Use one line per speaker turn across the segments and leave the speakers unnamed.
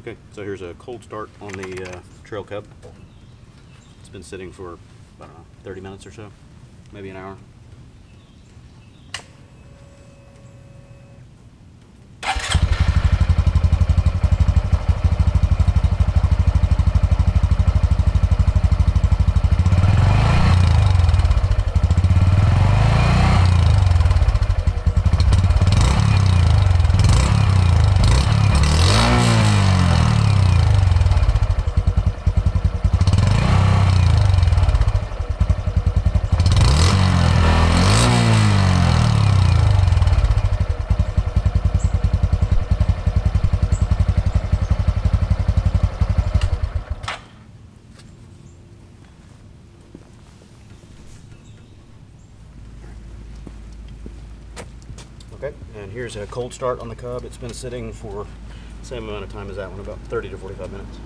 Okay, so here's a cold start on the Trail Cub. It's been sitting for, I don't know, 30 minutes or so, maybe an hour. Okay, and here's a cold start on the Cub. It's been sitting for the same amount of time as that one, about 30 to 45 minutes.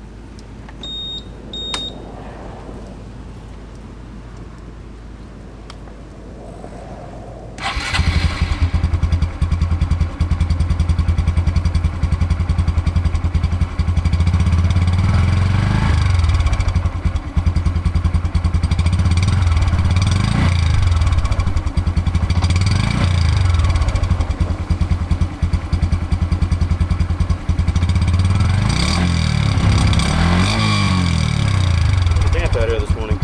Damp out here this morning.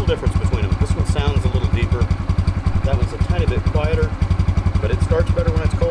Difference between them. This one sounds a little deeper. That one's a tiny bit quieter, but it starts better when it's cold.